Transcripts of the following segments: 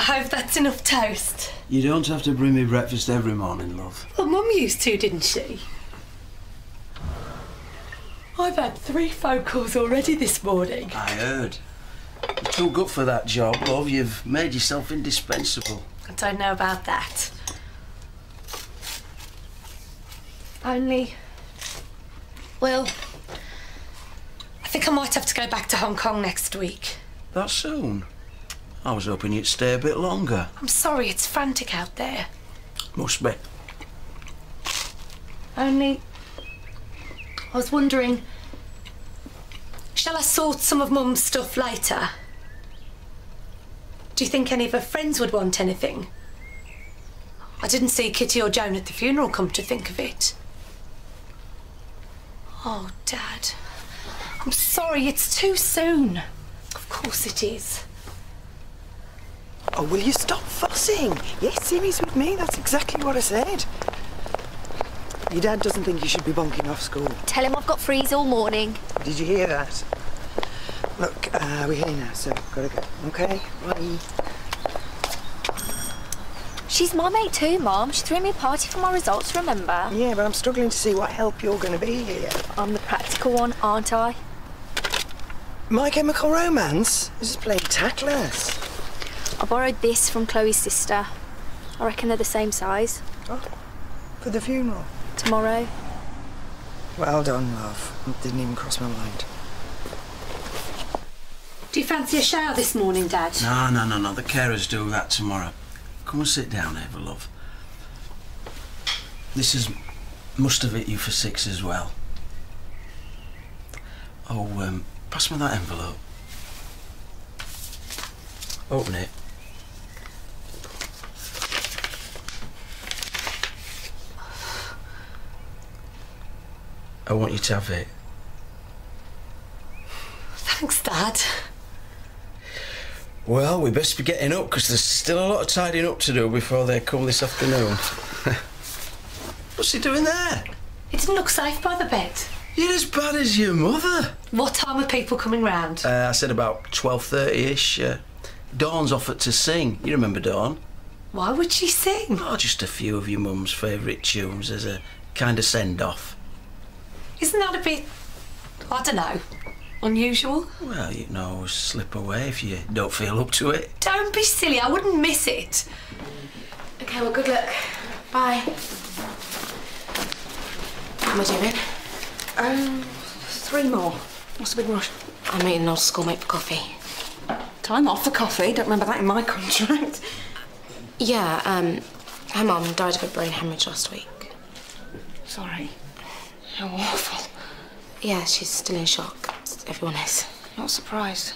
hope that's enough toast. You don't have to bring me breakfast every morning, love. Well, Mum used to, didn't she? I've had 3 phone calls already this morning. I heard. You're too good for that job, love. You've made yourself indispensable. I don't know about that. Only... well, I think I might have to go back to Hong Kong next week. That soon? I was hoping you'd stay a bit longer. I'm sorry, it's frantic out there. Must be. Only... I was wondering... shall I sort some of Mum's stuff later? Do you think any of her friends would want anything? I didn't see Kitty or Joan at the funeral, come to think of it. Oh, Dad. I'm sorry, it's too soon. Of course it is. Oh, will you stop fussing? Yes, Simmy's with me. That's exactly what I said. Your dad doesn't think you should be bunking off school. Tell him I've got freeze all morning. Did you hear that? Look, we're here now, so gotta go. Okay, bye. She's my mate too, Mum. She threw me a party for my results, remember? Yeah, but I'm struggling to see what help you're going to be here. I'm the practical one, aren't I? My Chemical Romance? This is playing tactless. I borrowed this from Chloe's sister. I reckon they're the same size. Oh, for the funeral? Tomorrow. Well done, love. It didn't even cross my mind. Do you fancy a shower this morning, Dad? No. The carers do that tomorrow. Come and sit down, Eva, love. Must have hit you for 6 as well. Oh, pass me that envelope. Open it. I want you to have it. Thanks, Dad. Well, we best be getting up, because there's still a lot of tidying up to do before they come this afternoon. What's he doing there? It didn't look safe by the bed. You're as bad as your mother. What time are people coming round? I said about 12:30ish. Dawn's offered to sing. You remember Dawn? Why would she sing? Oh, just a few of your mum's favourite tunes as a kind of send-off. Isn't that a bit, I don't know, unusual? Well, you can always slip away if you don't feel up to it. Don't be silly, I wouldn't miss it. Okay, well, good luck. Bye. How am I doing? 3 more. What's the big rush? I'm meeting an old schoolmate for coffee. Time off for coffee. Don't remember that in my contract. Yeah, her mum died of a brain hemorrhage last week. Sorry. How awful. Yeah, she's still in shock. Everyone is. Not surprised.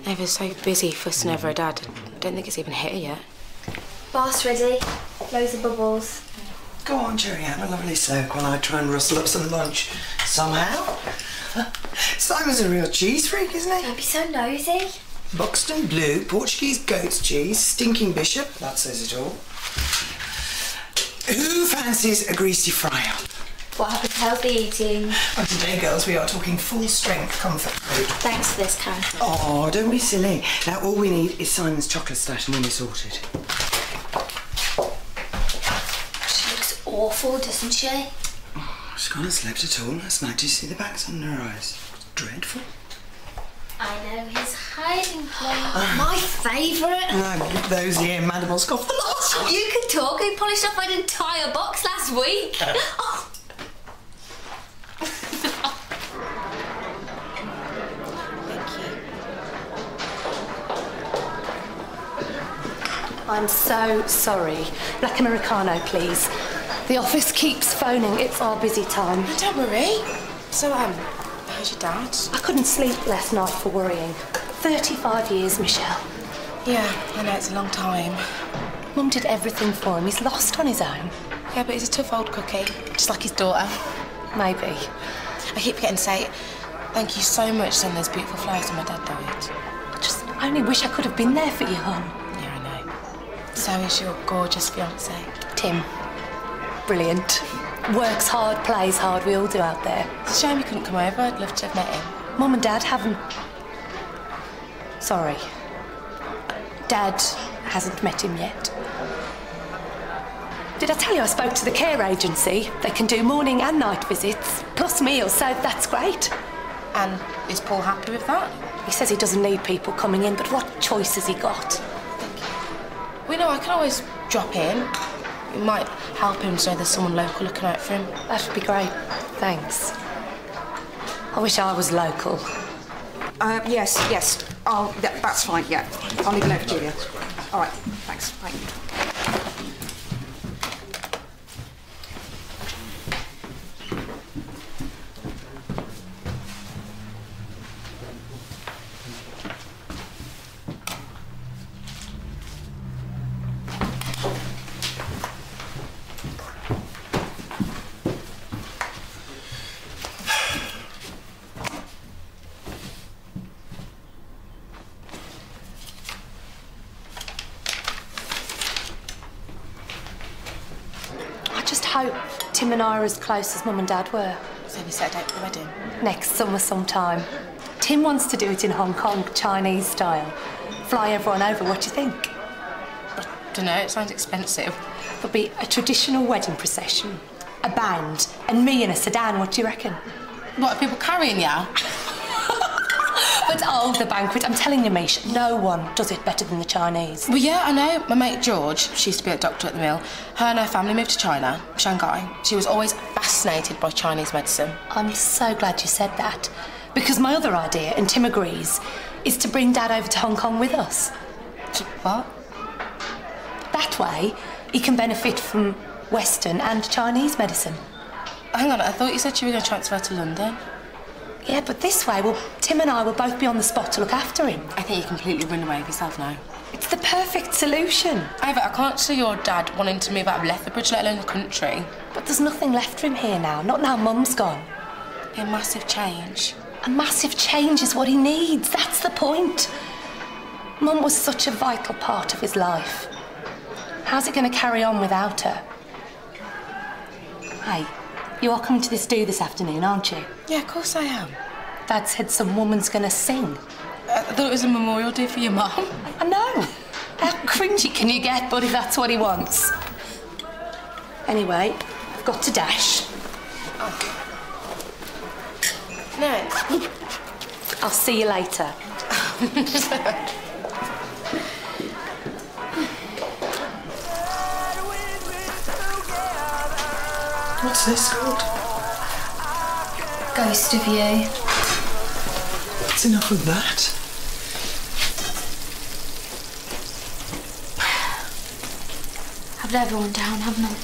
Eva's so busy fussing over her dad. I don't think it's even hit her yet. Bath's ready. Loads of bubbles. Go on, Jerry, have a lovely soak while I try and rustle up some lunch somehow. Simon's a real cheese freak, isn't he? Don't be so nosy. Buxton Blue, Portuguese goat's cheese, stinking bishop, that says it all. Who fancies a greasy fry-up? What happened to healthy eating? Well, today, girls, we are talking full-strength comfort food. Thanks for this, Karen. Oh, don't be silly. Now, all we need is Simon's chocolate stash and then we're sorted. She looks awful, doesn't she? Oh, she can't have slept at all last night. Do you see the bags under her eyes? Dreadful. I know his hiding place. My favourite. No, those here mandibles cough the lot. You can talk. He polished off an entire box last week. Oh. I'm so sorry. Black Americano, please. The office keeps phoning. It's our busy time. Oh, don't worry. So, how's your dad? I couldn't sleep last night for worrying. 35 years, Michelle. Yeah, I know, it's a long time. Mum did everything for him. He's lost on his own. Yeah, but he's a tough old cookie, just like his daughter. Maybe. I keep forgetting to say, thank you so much for sending those beautiful flowers when my dad died. I just only wish I could have been there for you, hon. Yeah, I know. So is your gorgeous fiancé. Tim. Brilliant. Works hard, plays hard. We all do out there. It's a shame you couldn't come over. I'd love to have met him. Mum and Dad haven't... Sorry. Dad Hasn't met him yet. Did I tell you I spoke to the care agency? They can do morning and night visits, plus meals, so that's great. And is Paul happy with that? He says he doesn't need people coming in, but what choice has he got? Well, you know, I can always drop in. It might help him so there's someone local looking out for him. That would be great. Thanks. I wish I was local. Yes. That's fine, yeah. I'll leave a note for Julia. All right, thanks. Bye. I hope Tim and I are as close as Mum and Dad were. So we set a date for the wedding? Next summer sometime. Tim wants to do it in Hong Kong, Chinese style. Fly everyone over, what do you think? I don't know, it sounds expensive. There'll be a traditional wedding procession, a band, and me in a sedan, what do you reckon? What, are people carrying you? But oh, the banquet, I'm telling you, Mish, no one does it better than the Chinese. Well, yeah, I know. My mate George, she used to be a doctor at the mill. Her and her family moved to China, Shanghai. She was always fascinated by Chinese medicine. I'm so glad you said that, because my other idea, and Tim agrees, is to bring Dad over to Hong Kong with us. What? That way, he can benefit from Western and Chinese medicine. Hang on, I thought you said you were going to transfer to London. Yeah, but this way, well, Tim and I will both be on the spot to look after him. I think you completely run away with yourself now. It's the perfect solution. Ava, I can't see your dad wanting to move out of Lethbridge, let alone the country. But there's nothing left for him here now, not now Mum's gone. A massive change. A massive change is what he needs, that's the point. Mum was such a vital part of his life. How's he going to carry on without her? Hey, you are coming to this do this afternoon, aren't you? Yeah, of course I am. Dad said some woman's going to sing. I thought it was a memorial day for your mum. I know. How cringy can you get, but if that's what he wants? Anyway, I've got to dash. Oh. No. I'll see you later. What's this called? Ghost of You. It's enough of that. I've let everyone down, haven't I?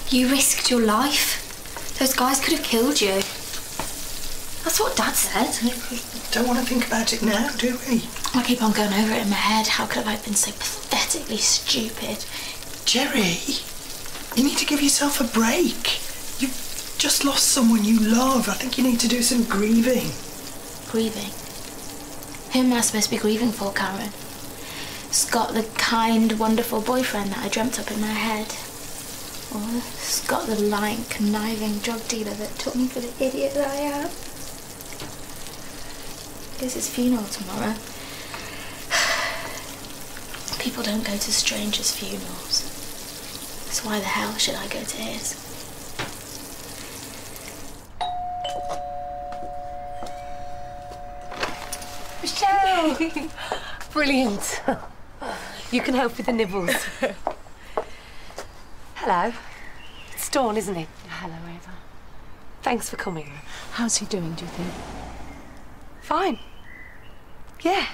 You risked your life. Those guys could have killed you. That's what Dad said. Don't want to think about it now, do we? I keep on going over it in my head. How could I have been so pathetically stupid? Jerry, you need to give yourself a break. You've just lost someone you love. I think you need to do some grieving. Grieving? Who am I supposed to be grieving for, Karen? Scott, the kind, wonderful boyfriend that I dreamt up in my head? Or Scott, the lying, conniving drug dealer that took me for the idiot that I am? It's his funeral tomorrow. People don't go to strangers' funerals. So why the hell should I go to his? Michelle! Brilliant. You can help with the nibbles. Hello. It's Dawn, isn't it? Hello, Ava. Thanks for coming. How's he doing, do you think? Fine. Yeah.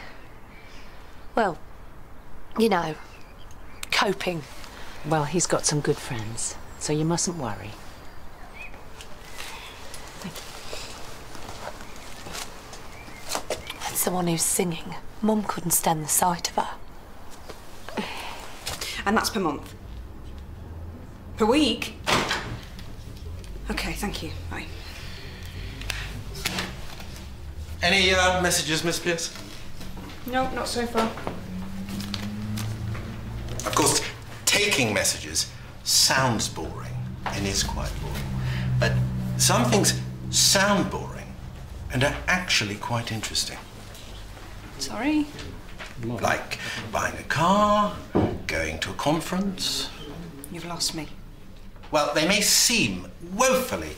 Well, you know, coping. Well, he's got some good friends, so you mustn't worry. That's the one who's singing. Mum couldn't stand the sight of her. And that's per month? Per week? OK, thank you. Bye. Any messages, Miss Pierce? No, not so far. Of course, taking messages sounds boring and is quite boring. But some things sound boring and are actually quite interesting. Sorry? Like buying a car, going to a conference. You've lost me. Well, they may seem woefully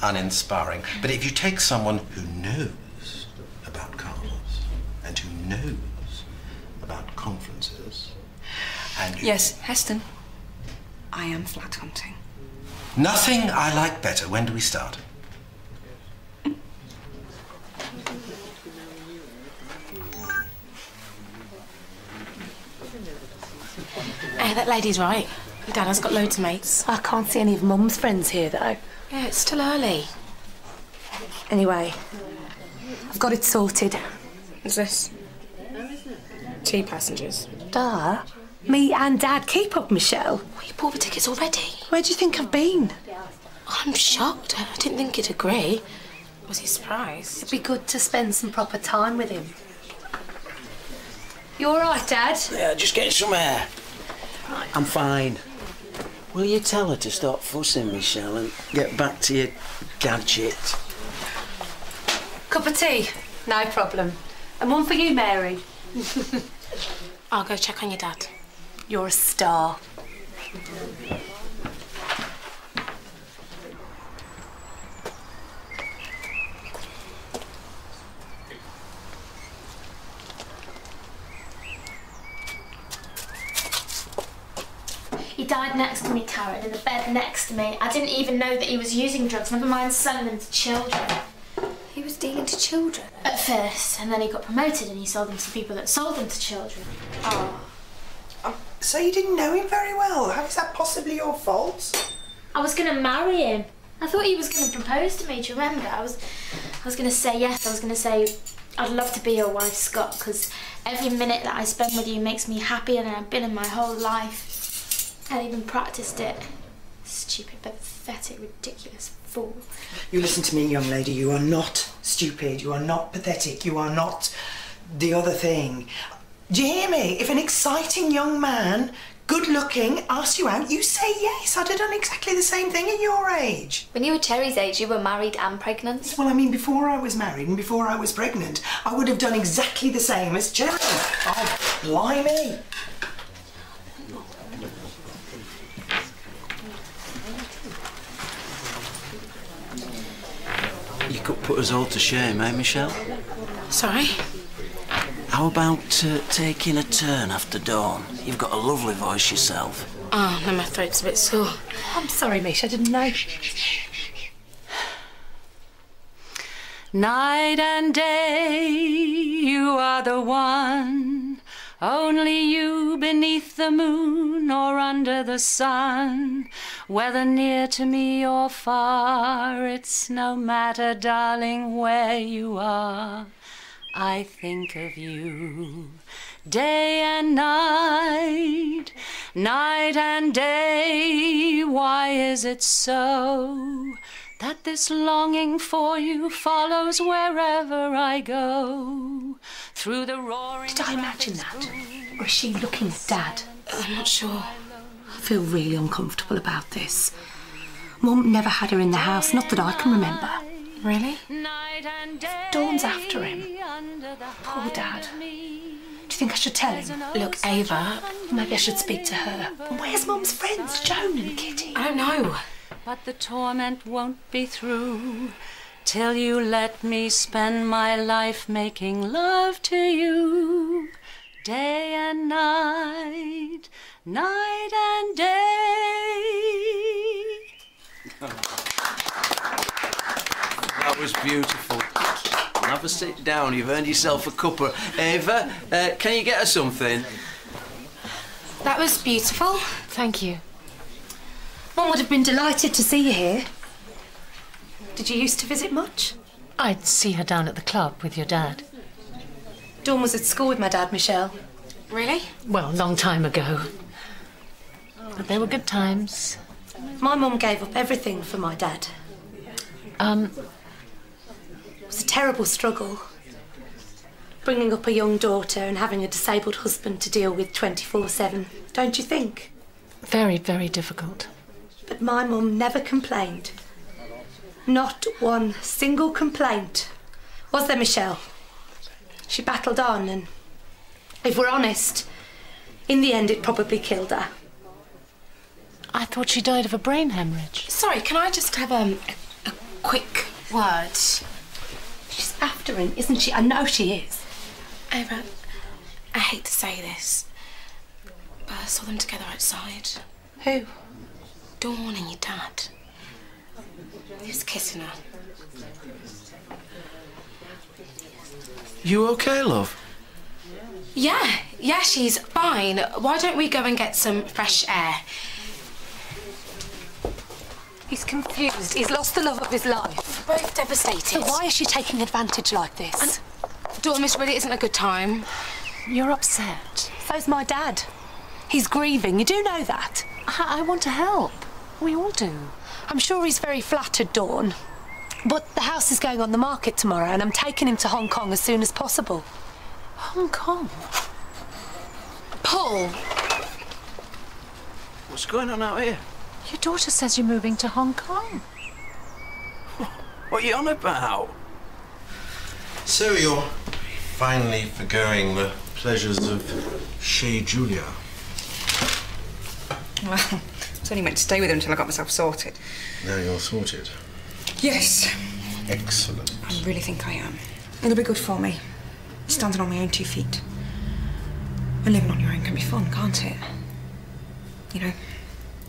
uninspiring, but if you take someone who knows about cars and who knows about conferences and... Yes, Heston. I am flat hunting. Nothing I like better. When do we start? Hey, that lady's right. Your dad has got loads of mates. I can't see any of Mum's friends here, though. Yeah, it's still early. Anyway, I've got it sorted. What's this? 2 passengers. Duh. Me and Dad. Keep up, Michelle. Well, you bought the tickets already? Where do you think I've been? I'm shocked. I didn't think you'd agree. Was he surprised? It'd be good to spend some proper time with him. You all right, Dad? Yeah, just getting some air. I'm fine. Will you tell her to stop fussing, Michelle, and get back to your gadget? Cup of tea? No problem. And one for you, Mary. I'll go check on your dad. You're a star. He died next to me, Karen, in the bed next to me. I didn't even know that he was using drugs, never mind selling them to children. He was dealing to children? At first, and then he got promoted and he sold them to people that sold them to children. Oh. So you didn't know him very well? How is that possibly your fault? I was going to marry him. I thought he was going to propose to me, do you remember? I was going to say yes. I was going to say, I'd love to be your wife, Scott, because every minute that I spend with you makes me happier than I've been in my whole life. I even practiced it. Stupid, pathetic, ridiculous fool. You listen to me, young lady. You are not stupid. You are not pathetic. You are not the other thing. Do you hear me? If an exciting young man, good-looking, asked you out, you say yes. I'd have done exactly the same thing at your age. When you were Cherry's age, you were married and pregnant? Well, I mean, before I was married and before I was pregnant, I would have done exactly the same as Cherry. Oh, blimey. You could put us all to shame, eh, Michelle? Sorry? How about taking a turn after dawn? You've got a lovely voice yourself. Oh, no, my throat's a bit sore. I'm sorry, Mish, I didn't know. Night and day, you are the one. Only you beneath the moon or under the sun. Whether near to me or far, it's no matter, darling, where you are. I think of you day and night, night and day. Why is it so that this longing for you follows wherever I go? Through the roaring... Did I imagine that? Or is she looking at Dad? I'm not sure. I feel really uncomfortable about this. Mum never had her in the house, not that I can remember. Really? Dawn's after him. Poor Dad. Do you think I should tell him? Look, Ava... Maybe I should speak to her. And where's Mum's friends, Joan and Kitty? I don't know. But the torment won't be through till you let me spend my life making love to you. Day and night, night and day. That was beautiful. Have a sit down. You've earned yourself a cuppa. Ava, can you get us something? That was beautiful. Thank you. Mum would have been delighted to see you here. Did you used to visit much? I'd see her down at the club with your dad. Dawn was at school with my dad, Michelle. Really? Well, a long time ago. But they were good times. My mum gave up everything for my dad. It was a terrible struggle. Bringing up a young daughter and having a disabled husband to deal with 24/7, don't you think? Very, very difficult. But my mum never complained. Not one single complaint. Was there, Michelle? She battled on and If we're honest, in the end it probably killed her. I thought she died of a brain hemorrhage. Sorry, can I just have a quick word? She's after him, isn't she? I know she is. Ava, I hate to say this, but I saw them together outside. Who? Dawn and your dad. He was kissing her. You okay, love? Yeah, she's fine. Why don't we go and get some fresh air? He's confused. He's lost the love of his life. Both devastated. So why is she taking advantage like this? And Dawn, this really isn't a good time. You're upset. So's my dad. He's grieving. You do know that. I want to help. We all do. I'm sure he's very flattered, Dawn. But the house is going on the market tomorrow and I'm taking him to Hong Kong as soon as possible. Hong Kong? Paul! What's going on out here? Your daughter says you're moving to Hong Kong. What are you on about? So you're finally forgoing the pleasures of Chez Julia. Well, I was only meant to stay with him until I got myself sorted. Now you're sorted. Yes. Excellent. I really think I am. It'll be good for me. Standing on my own 2 feet. And living on your own can be fun, can't it? You know,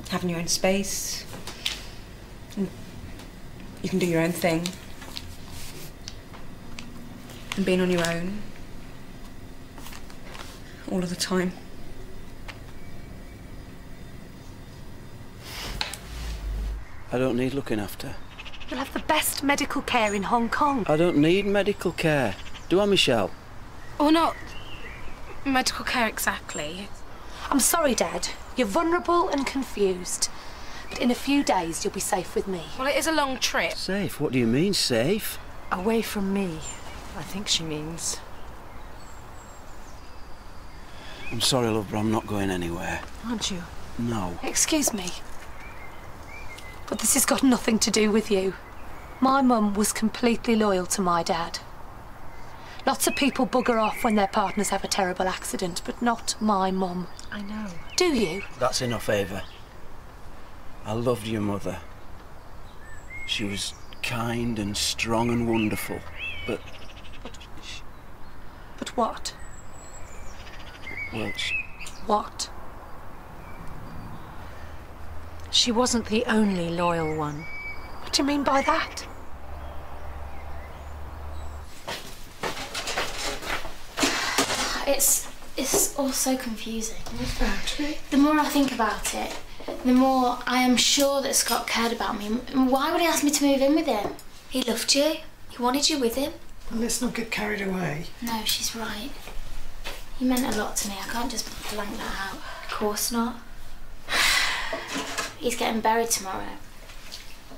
having your own space. And you can do your own thing. And being on your own. All of the time. I don't need looking after. You'll have the best medical care in Hong Kong. I don't need medical care. Do I, Michelle? Or not medical care exactly. I'm sorry, Dad. You're vulnerable and confused. But in a few days, you'll be safe with me. Well, it is a long trip. Safe? What do you mean, safe? Away from me, I think she means. I'm sorry, love, but I'm not going anywhere. Aren't you? No. Excuse me. But this has got nothing to do with you. My mum was completely loyal to my dad. Lots of people bugger off when their partners have a terrible accident, but not my mum. I know. Do you? That's enough, Ava. I loved your mother. She was kind and strong and wonderful, but... But what? Well, What? She wasn't the only loyal one. What do you mean by that? It's all so confusing. The more I think about it, the more I am sure that Scott cared about me. Why would he ask me to move in with him? He loved you. He wanted you with him. Well, let's not get carried away. No, she's right. He meant a lot to me. I can't just blank that out. Of course not. He's getting buried tomorrow.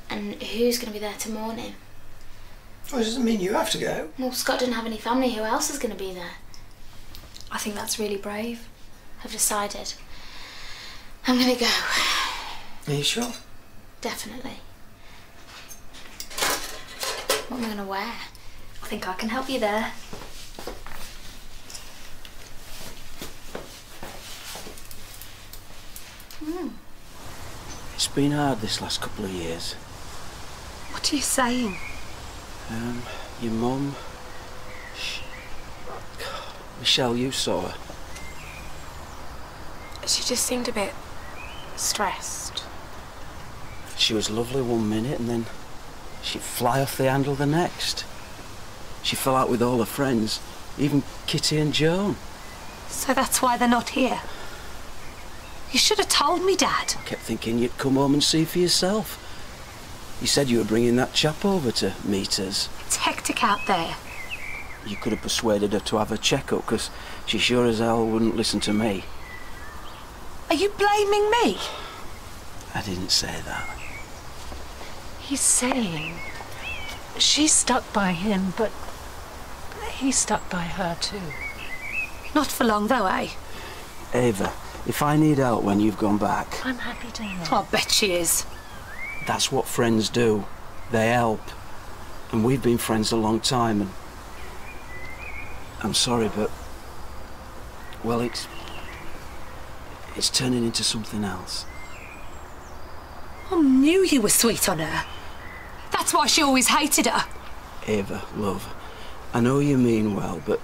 And who's going to be there to mourn him? Well, it doesn't mean you have to go. Well, Scott didn't have any family. Who else is going to be there? I think that's really brave. I've decided. I'm going to go. Are you sure? Definitely. What am I going to wear? I think I can help you there. it's been hard this last couple of years. What are you saying? Your mum... Michelle, you saw her. She just seemed a bit stressed. She was lovely one minute and then she'd fly off the handle the next. She fell out with all her friends, even Kitty and Joan. So that's why they're not here? You should have told me, Dad. I kept thinking you'd come home and see for yourself. You said you were bringing that chap over to meet us. It's hectic out there. You could have persuaded her to have a check-up, because she sure as hell wouldn't listen to me. Are you blaming me? I didn't say that. He's saying she's stuck by him, but he's stuck by her too. Not for long though, eh? Ava, if I need help when you've gone back... I'm happy to help. I bet she is. That's what friends do. They help. And we've been friends a long time, and... I'm sorry, but... Well, it's turning into something else. Mum knew you were sweet on her. That's why she always hated her. Ava, love, I know you mean well, but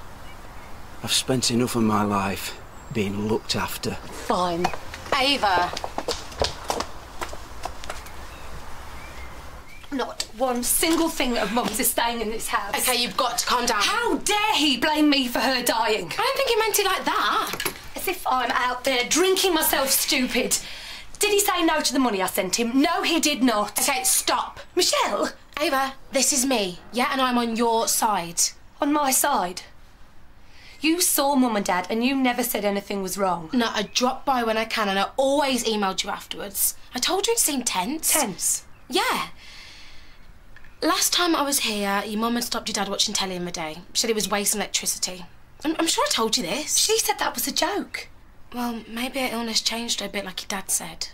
I've spent enough of my life being looked after. Fine. Ava. Not one single thing of Mum's is staying in this house. Okay, you've got to calm down. How dare he blame me for her dying? I don't think he meant it like that. As if I'm out there drinking myself stupid. Did he say no to the money I sent him? No, he did not. Okay, stop. Michelle? Ava, this is me, yeah, and I'm on your side. On my side? You saw Mum and Dad and you never said anything was wrong. No, I drop by when I can and I always emailed you afterwards. I told you it seemed tense. Tense? Yeah. Last time I was here, your mum had stopped your dad watching telly in the day. She said it was wasting electricity. I'm sure I told you this. She said that was a joke. Well, maybe her illness changed her a bit like your dad said.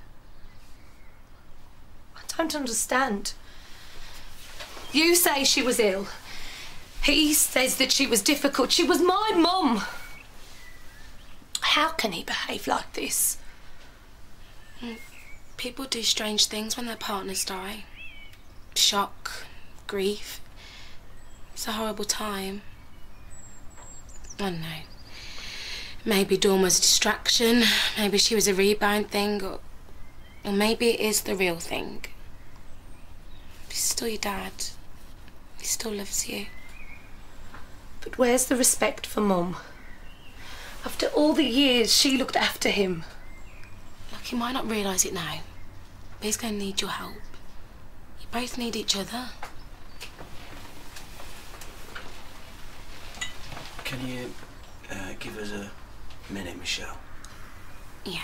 I don't understand. You say she was ill. He says that she was difficult. She was my mum. How can he behave like this? People do strange things when their partners die. Shock, grief. It's a horrible time. I don't know. Maybe Dawn was a distraction. Maybe she was a rebound thing. Or maybe it is the real thing. He's still your dad. He still loves you. But where's the respect for Mum? After all the years she looked after him. Look, he might not realise it now, but he's going to need your help. You both need each other. Can you give us a minute, Michelle? Yeah.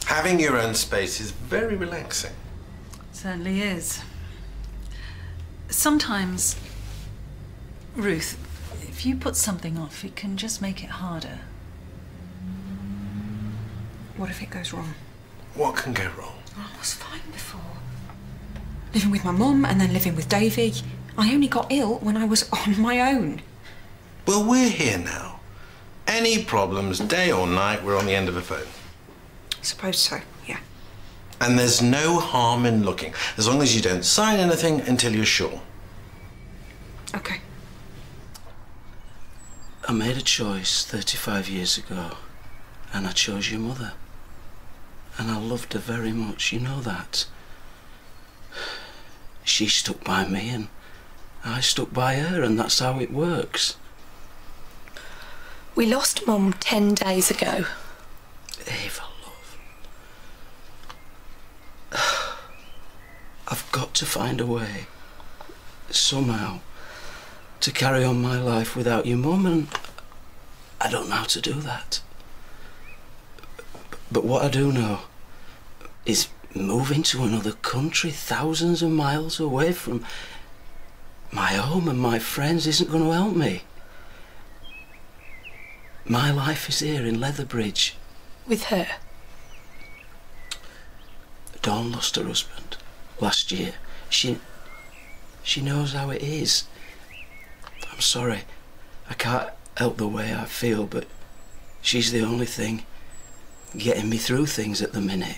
Having your own space is very relaxing. Certainly is. Sometimes, Ruth, if you put something off, it can just make it harder. What if it goes wrong? What can go wrong? Oh, I was fine before. Living with my mum and then living with Davy. I only got ill when I was on my own. Well, we're here now. Any problems, day or night, we're on the end of a phone. Suppose so, yeah. And there's no harm in looking, as long as you don't sign anything until you're sure. Okay. I made a choice 35 years ago, and I chose your mother. And I loved her very much, you know that. She stuck by me and I stuck by her, and that's how it works. We lost Mum 10 days ago. Ava, love. I've got to find a way, somehow, to carry on my life without your mum, and I don't know how to do that. But what I do know is moving to another country thousands of miles away from my home and my friends isn't going to help me. My life is here in Leatherbridge. With her? Dawn lost her husband last year. She knows how it is. I'm sorry. I can't help the way I feel, but she's the only thing getting me through things at the minute.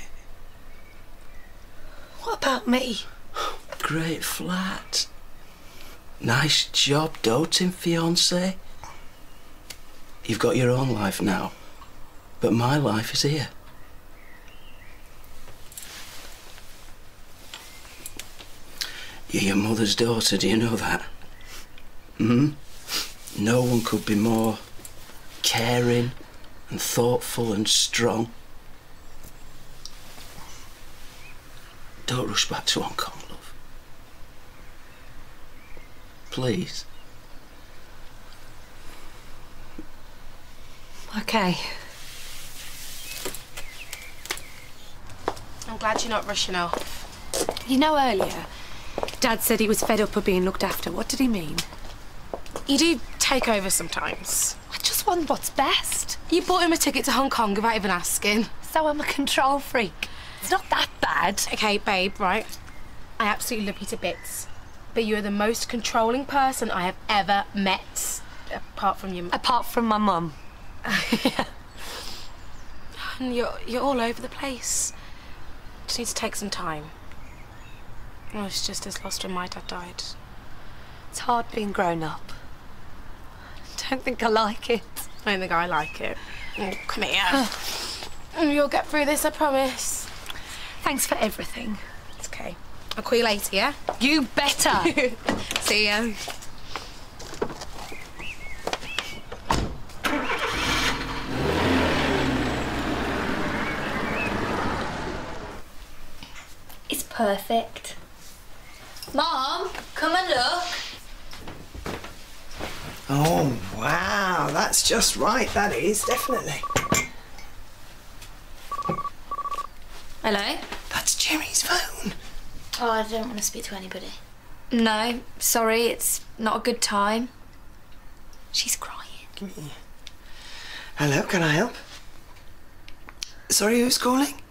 What about me? Great flat. Nice job, doting fiancé. You've got your own life now, but my life is here. You're your mother's daughter, do you know that? No one could be more caring and thoughtful and strong. Don't rush back to Hong Kong, love. Please. Okay. I'm glad you're not rushing off. You know, earlier, Dad said he was fed up of being looked after. What did he mean? You do take over sometimes. I just want what's best. You bought him a ticket to Hong Kong without even asking. So I'm a control freak. It's not that bad. Okay, babe, right? I absolutely love you to bits. But you're the most controlling person I have ever met, apart from your... Apart from my mum. Yeah. And you're all over the place. Just need to take some time. I was just as lost when my dad died. It's hard being grown up. Don't think I like it. I don't think I like it. Oh, come here. You'll get through this, I promise. Thanks for everything. It's okay. I'll call you later, yeah? You better. See ya. It's perfect. Mom, come and look. Oh, wow, that's just right, that is, definitely. Hello? That's Jerry's phone. Oh, I don't want to speak to anybody. No, sorry, it's not a good time. She's crying. Hello, can I help? Sorry, who's calling?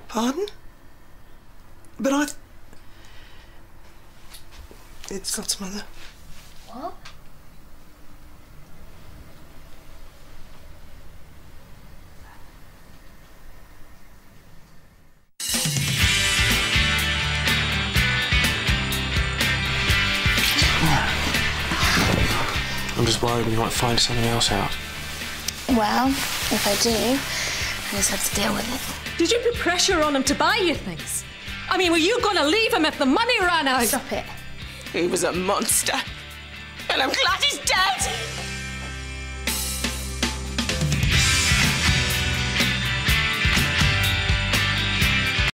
Pardon? But it's Scott's mother. What? I'm just worried we might find something else out. Well, if I do, I just have to deal with it. Did you put pressure on him to buy you things? I mean, were you going to leave him if the money ran out? Stop it. He was a monster. And I'm glad he's dead.